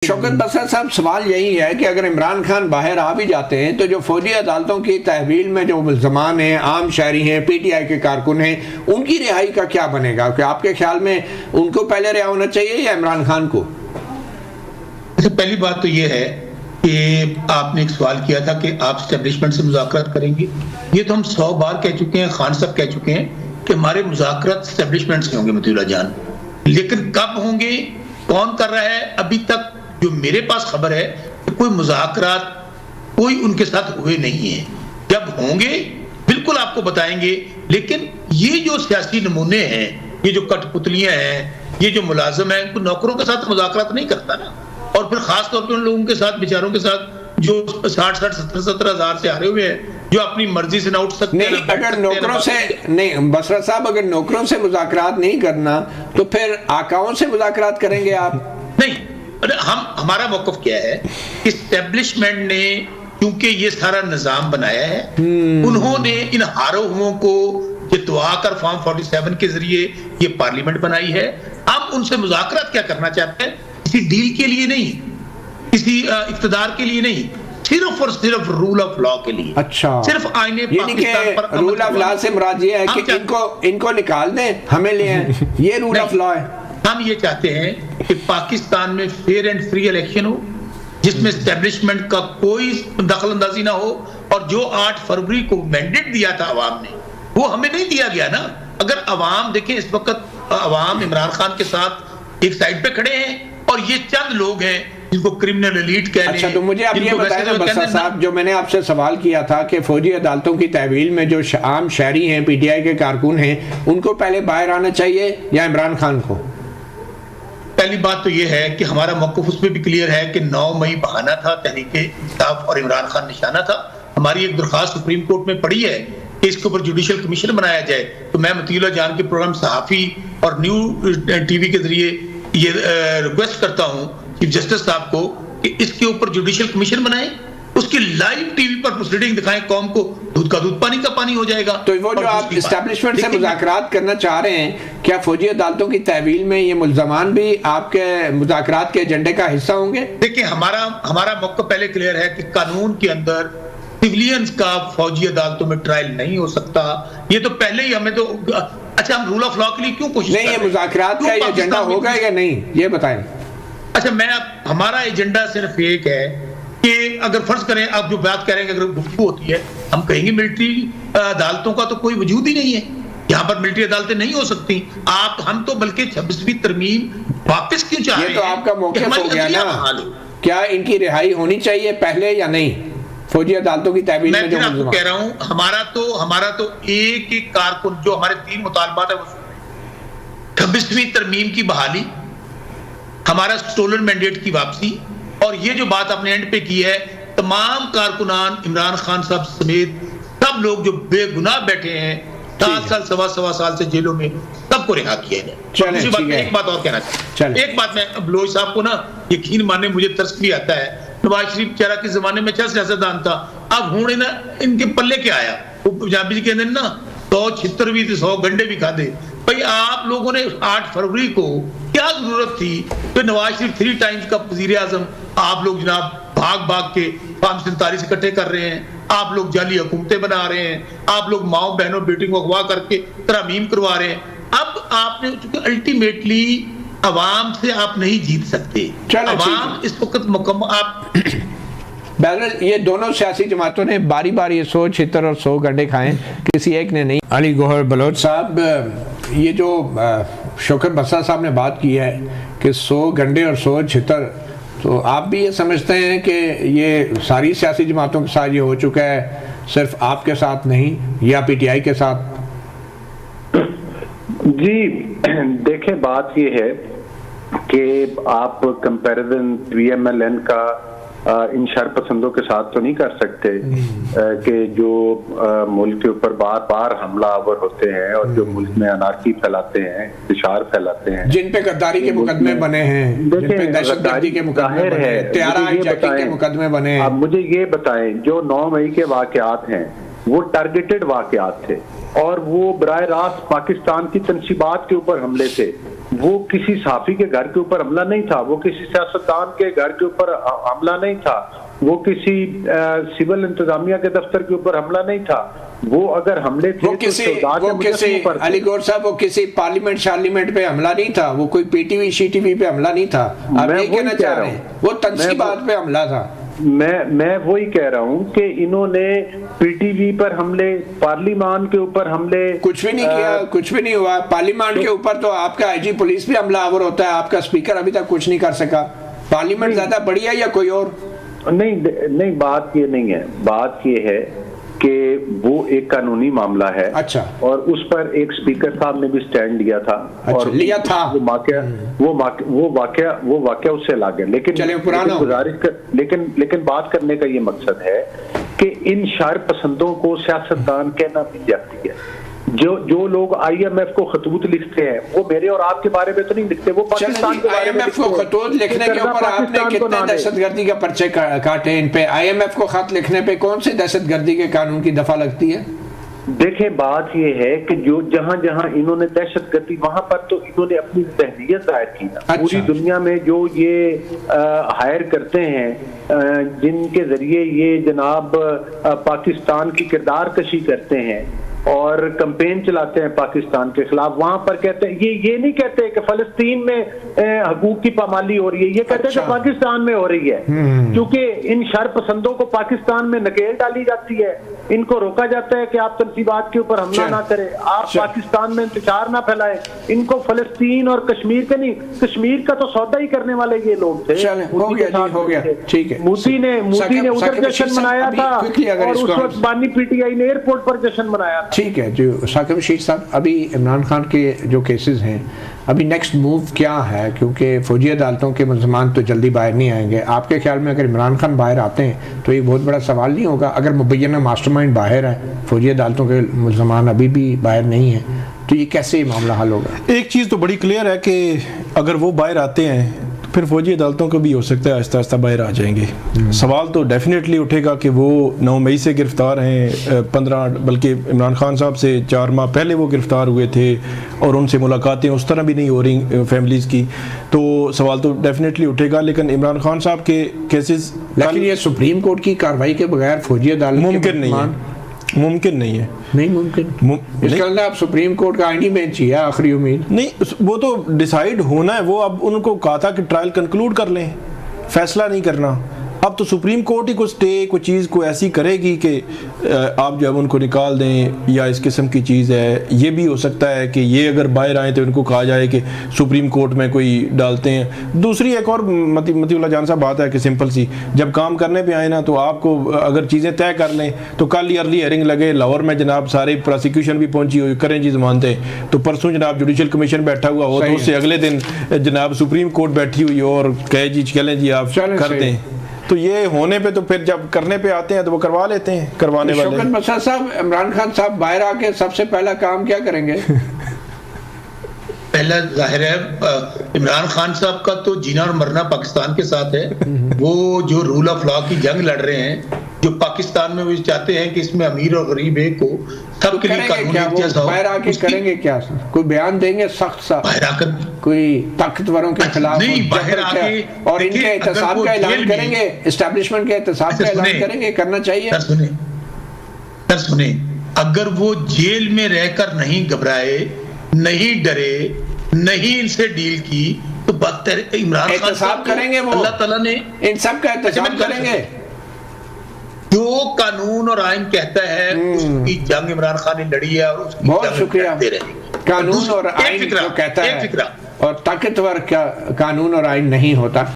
شوکت بسر صاحب، سوال یہی ہے کہ اگر عمران خان باہر آ بھی جاتے ہیں تو جو فوجی عدالتوں کی تحویل میں جو ملزمان ہیں، عام شہری ہیں، پی ٹی آئی کے کارکن ہیں، ان کی رہائی کا کیا بنے گا؟ کہ آپ کے خیال میں ان کو پہلے رہا ہونا چاہیے یا عمران خان کو؟ پہلی بات تو یہ ہے کہ آپ نے ایک سوال کیا تھا کہ آپ اسٹیبلشمنٹ سے مذاکرات کریں گے. یہ تو ہم 100 بار کہہ چکے ہیں، خان صاحب کہہ چکے ہیں کہ ہمارے مذاکرات اسٹیبلشمنٹ سے ہوں گے مطیع اللہ جان. لیکن کب ہوں گے، کون کر رہا ہے، ابھی تک جو میرے پاس خبر ہے کہ کوئی مذاکرات کوئی ان کے ساتھ ہوئے نہیں ہیں. جب ہوں گے بالکل آپ کو بتائیں گے. لیکن یہ جو سیاسی نمونے ہیں، یہ جو کٹ پتلیاں ہیں، یہ جو ملازم ہیں، کوئی نوکروں کے ساتھ مذاکرات نہیں کرتا نا. اور پھر خاص طور پر ان لوگوں کے ساتھ، بیچاروں کے ساتھ جو 60 70 ہزار سے آ رہے ہوئے ہیں، جو اپنی مرضی سے نہ اٹھ سکتے ہیں. نہیں، اگر نوکروں سے نہیں، بسرا صاحب، اگر نوکروں سے مذاکرات نہیں کرنا تو پھر آقاؤں سے مذاکرات کریں گے آپ؟ نہیں، ہمارا موقف کیا ہے، اسٹیبلشمنٹ نے کیونکہ یہ سارا نظام بنایا ہے، انہوں نے ان ہاروں ہوں کو جتوا کر فارم 47 کے ذریعے یہ پارلیمنٹ بنائی ہے. ہم ان سے مذاکرات کیا کرنا چاہتے ہیں؟ کسی ڈیل کے لیے نہیں، کسی اقتدار کے لیے نہیں، صرف اور صرف رول آف لا کے لیے. اچھا، صرف آئین پاکستان پر رول آف لا سے مراد یہ ہے کہ ان کو نکال دیں، ہمیں لے آئیں، یہ رول آف لا ہے. ہم یہ چاہتے ہیں کہ پاکستان میں فیئر اینڈ فری الیکشن ہو، جس میں اسٹیبلشمنٹ کا کوئی دخل اندازی نہ ہو. اور جو 8 فروری کو مینڈیٹ دیا تھا عوام نے، وہ ہمیں نہیں دیا گیا نا. اگر عوام دیکھیں، اس وقت عوام عمران خان کے ساتھ ایک سائڈ پہ کھڑے ہیں، اور یہ چند لوگ ہیں جن کو کرمنل ایلیٹ کہہ لیں. اچھا، تو مجھے اب یہ بتائیں نا بسر صاحب، جو میں نے آپ سے سوال کیا تھا کہ فوجی عدالتوں کی تحویل میں جو عام شہری ہیں، پی ٹی آئی کے کارکن ہیں، ان کو پہلے باہر آنا چاہیے یا عمران خان کو؟ پہلی بات تو یہ ہے کہ ہمارا موقف اس میں بھی کلیئر ہے کہ 9 مئی بہانہ تھا، تحریک انصاف اور عمران خان نشانہ تھا. ہماری ایک درخواست سپریم کورٹ میں پڑی ہے کہ اس کے اوپر جوڈیشل کمیشن بنایا جائے. تو میں مطیع اللہ جان کے پروگرام صحافی اور نیو ٹی وی کے ذریعے یہ ریکویسٹ کرتا ہوں چیف جسٹس صاحب کو کہ اس کے اوپر جوڈیشل کمیشن بنائیں، اس کی لائیو ٹی وی پر پروسیڈنگ دکھائیں، قوم کو دودھ کا دودھ پانی کا پانی ہو جائے گا. تو وہ جو آپ اسٹیبلشمنٹ سے مذاکرات کرنا چاہ رہے ہیں، کیا فوجی عدالتوں کی تحویل میں یہ ملزمان بھی آپ کے مذاکرات کے ایجنڈے کا حصہ ہوں گے؟ دیکھیں، ہمارا موقع پہلے کلیئر ہے کہ قانون کے اندر سیولینز کا فوجی عدالتوں میں ٹرائل نہیں ہو سکتا. یہ تو پہلے ہی ہمیں تو اچھا، ہم رول آف لا کے لیے کیوں کوشش نہیں، یہ مذاکرات کا یہ ایجنڈا ہوگا یا نہیں، یہ بتائیں. اچھا، ہمارا ایجنڈا صرف ایک ہے کہ اگر فرض کریں آپ جو بات کہہ رہے ہیں کہ اگر گفتگو ہوتی ہے، ہم کہیں گے ملٹری عدالتوں کا تو کوئی وجود ہی نہیں ہے، یہاں پر ملٹری عدالتیں نہیں ہو سکتی. ہم تو بلکہ 26ویں ترمیم واپس کیوں چاہ رہے ہیں؟ یہ تو آپ کا موقف ہو گیا نا. کیا ان کی رہائی ہونی چاہیے پہلے یا نہیں فوجی عدالتوں کی تحویل میں؟ میں پھر آپ کو کہہ رہا ہوں، ہمارا تو ایک کارکن، جو ہمارے 3 مطالبات ہیں، وہ 26ویں ترمیم کی بحالی، ہمارا سٹولن مینڈیٹ کی واپسی، اور یہ جو بات آپ نے اینڈ پہ کی ہے، تمام کارکنان عمران خان صاحب سمیت سب لوگ جو بے گناہ بیٹھے ہیں 7 سال 7.25 سال سے جیلوں میں، سب کو رہا کیا جائے. ایک بات اور کہنا چاہتا ہوں، ایک بات میں بلوچ صاحب کو نا یقین ماننے مجھے ترس بھی آتا ہے. نواز شریف چہرہ کے زمانے میں 6 سیاستدان تھا، اب ہوں نا ان کے پلے کیا آیا. وہ پنجابی جی کہتے ہیں نا، 100 چھتر بھی تھے، 100 گنڈے بھی کھا دے. بھائی آپ لوگوں نے 8 فروری کو کیا ضرورت تھی کہ نواز شریف 3 ٹائمز کا وزیر اعظم، آپ لوگ جناب بھاگ کے فارم 47 اکٹھے کر رہے ہیں، آپ لوگ جعلی حکومتیں بنا رہے ہیں، آپ لوگ ماؤں بہنوں بیٹیوں کو اغوا کر کے ترامیم کروا رہے ہیں. اب آپ نے الٹیمیٹلی عوام سے آپ نہیں جیت سکتے. عوام اس وقت مکمل آپ بہرحال یہ دونوں سیاسی جماعتوں نے باری باری 100 چھتر اور 100 گنڈے کھائیں، کسی ایک نے نہیں. علی گوہر بلوچ صاحب، یہ جو شوکت بسر صاحب نے بات کی ہے کہ 100 گنڈے اور 100 چھتر، تو آپ بھی یہ سمجھتے ہیں کہ یہ ساری سیاسی جماعتوں کے ساتھ یہ ہو چکا ہے، صرف آپ کے ساتھ نہیں یا پی ٹی آئی کے ساتھ؟ جی دیکھیں، بات یہ ہے کہ آپ کمپیریزن وی ایم ایل این کا ان شر پسندوں کے ساتھ تو نہیں کر سکتے کہ جو ملک کے اوپر بار بار حملہ آور ہوتے ہیں اور جو ملک میں انارکی پھیلاتے ہیں، انتشار پھیلاتے ہیں، جن پہ غداری کے مقدمے بنے ہیں، جن پہ دہشت گردی کے مقدمے بنے ہیں، طیارہ ہائیجیکنگ کے مقدمے بنے ہیں. اب مجھے یہ بتائیں، جو 9 مئی کے واقعات ہیں وہ ٹارگیٹڈ واقعات تھے، اور وہ براہ راست پاکستان کی تنصیبات کے اوپر حملے تھے. وہ کسی صحافی کے گھر کے اوپر حملہ نہیں تھا, وہ کسی سیاستدان کے گھر کے اوپر حملہ نہیں تھا, وہ کسی سول انتظامیہ کے دفتر کے اوپر حملہ نہیں تھا. وہ اگر حملے تھے وہ کسی علی گور صاحب وہ کسی پارلیمنٹ پہ حملہ نہیں تھا, وہ کوئی پی ٹی وی شی ٹی وی پہ حملہ نہیں تھا, آپ یہ کہنا چاہ رہے ہیں وہ تنصیبات پہ حملہ تھا. میں وہی کہہ رہا ہوں کہ انہوں نے پی ٹی وی پر حملے, پارلیمان کے اوپر حملے, کچھ بھی نہیں کیا, کچھ بھی نہیں ہوا. پارلیمان کے اوپر تو آپ کا آئی جی پولیس بھی حملہ آور ہوتا ہے, آپ کا اسپیکر ابھی تک کچھ نہیں کر سکا. پارلیمنٹ زیادہ بڑی ہے یا کوئی اور؟ نہیں, بات یہ نہیں ہے, بات یہ ہے کہ وہ ایک قانونی معاملہ ہے. اچھا. اور اس پر ایک اسپیکر صاحب نے بھی سٹینڈ لیا تھا, اور لیا تھا. وہ واقعہ اس سے الگ ہے, لیکن بات کرنے کا یہ مقصد ہے کہ ان شر پسندوں کو سیاستدان کہنا بھی جاتی ہے. جو لوگ آئی ایم ایف کو خطوط لکھتے ہیں وہ میرے اور آپ کے بارے میں تو نہیں لکھتے, وہ پاکستان کے بارے میں. کو خطوط لکھنے کے اوپر آپ نے کتنے دہشت گردی کا پرچے کاٹے ان پہ؟ آئی ایم ایف کو خط لکھنے پہ کون سی دہشت گردی کے قانون کی دفعہ لگتی ہے؟ دیکھیں بات یہ ہے کہ جو جہاں انہوں نے دہشت گردی, وہاں پر تو انہوں نے اپنی تحریت ظاہر کی نا. پوری دنیا میں جو یہ ہائر کرتے ہیں, جن کے ذریعے یہ جناب پاکستان کی کردار کشی کرتے ہیں اور کمپین چلاتے ہیں پاکستان کے خلاف, وہاں پر کہتے ہیں یہ نہیں کہتے کہ فلسطین میں حقوق کی پامالی ہو رہی ہے, یہ کہتے ہیں کہ پاکستان میں ہو رہی ہے. کیونکہ ان شر پسندوں کو پاکستان میں نکیل ڈالی جاتی ہے, ان کو روکا جاتا ہے کہ آپ تنصیبات کے اوپر حملہ نہ کریں, آپ پاکستان میں انتشار نہ پھیلائیں. ان کو فلسطین اور کشمیر کا نہیں, کشمیر کا تو سودا ہی کرنے والے یہ لوگ تھے. مودی نے ادھر جشن منایا تھا, اور اس وقت بانی پی ٹی آئی نے ایئرپورٹ پر جشن منایا. ٹھیک ہے جو ثاقب رشید صاحب, ابھی عمران خان کے جو کیسز ہیں, ابھی نیکسٹ موو کیا ہے؟ کیونکہ فوجی عدالتوں کے ملزمان تو جلدی باہر نہیں آئیں گے. آپ کے خیال میں اگر عمران خان باہر آتے ہیں تو یہ بہت بڑا سوال نہیں ہوگا؟ اگر مبینہ ماسٹر مائنڈ باہر ہے, فوجی عدالتوں کے ملزمان ابھی بھی باہر نہیں ہیں, تو یہ کیسے معاملہ حل ہوگا؟ ایک چیز تو بڑی کلیئر ہے کہ اگر وہ باہر آتے ہیں پھر فوجی عدالتوں کو بھی ہو سکتا ہے آہستہ آہستہ باہر آ جائیں گے. سوال تو ڈیفینیٹلی اٹھے گا کہ وہ 9 مئی سے گرفتار ہیں, 15 بلکہ عمران خان صاحب سے 4 ماہ پہلے وہ گرفتار ہوئے تھے, اور ان سے ملاقاتیں اس طرح بھی نہیں ہو رہی فیملیز کی, تو سوال تو ڈیفینیٹلی اٹھے گا. لیکن عمران خان صاحب کے کیسز, لیکن یہ سپریم کورٹ کی کارروائی کے بغیر فوجی عدالت ممکن نہیں ہے, ممکن نہیں ہے, نہیں ممکن. اس کے اندر اب سپریم کورٹ کا آئینی بینچ ہی ہے آخری امید. نہیں, وہ تو ڈیسائیڈ ہونا ہے, وہ اب ان کو کہا تھا کہ ٹرائل کنکلوڈ کر لیں, فیصلہ نہیں کرنا. اب تو سپریم کورٹ ہی کو سٹے کوئی چیز کو ایسی کرے گی کہ آپ جو ہے ان کو نکال دیں, یا اس قسم کی چیز ہے. یہ بھی ہو سکتا ہے کہ یہ اگر باہر آئیں تو ان کو کہا جائے کہ سپریم کورٹ میں کوئی ڈالتے ہیں. دوسری ایک اور متی اللہ جان صاحب بات ہے کہ سمپل سی, جب کام کرنے پہ آئے نا تو آپ کو اگر چیزیں طے کر لیں تو کل ہی ارلی ہیئرنگ لگے لاہور میں, جناب سارے پروسیکیوشن بھی پہنچی ہوئی, کریں جی ضمانتیں, تو پرسوں جناب جوڈیشل کمیشن بیٹھا ہوا ہو تو اس سے اگلے دن جناب سپریم کورٹ بیٹھی ہوئی ہو اور کہے جی چلیں جی آپ کر دیں. تو یہ ہونے پہ تو پھر جب کرنے پہ آتے ہیں تو وہ کروا لیتے ہیں کروانے والے. شوکت بسا صاحب, عمران خان صاحب باہر آ کے سب سے پہلا کام کیا کریں گے؟ پہلا ظاہر ہے عمران خان صاحب کا تو جینا اور مرنا پاکستان کے ساتھ ہے. وہ جو رول آف لا کی جنگ لڑ رہے ہیں, جو پاکستان میں وہ چاہتے ہیں کہ اس میں امیر اور غریب ایک ہو, سب کے لیے قانون جیسا ہو. باہر آ کے کریں گے کیا؟ کوئی بیان دیں گے سخت سا باہر آ کر, کوئی طاقتوروں کے خلاف نہیں باہر آ کے, اور ان کے احتساب کا اعلان کریں گے, اسٹیبلشمنٹ کے احتساب کا اعلان کریں گے, کرنا چاہیے. سنیں, اگر وہ جیل میں رہ کر نہیں گھبرائے, نہیں ڈرے, نہیں ان سے ڈیل کی, تو بات عمران خان احتساب کریں گے, وہ اللہ تعالیٰ نے ان سب کا احتساب کریں گے. جو قانون اور آئین کہتا ہے اس کی جنگ عمران خان نے لڑی ہے, اور اس کی بہت شکریہ. قانون اور آئین جو کہتا ہے, اور طاقتور کیا قانون اور آئین نہیں ہوتا.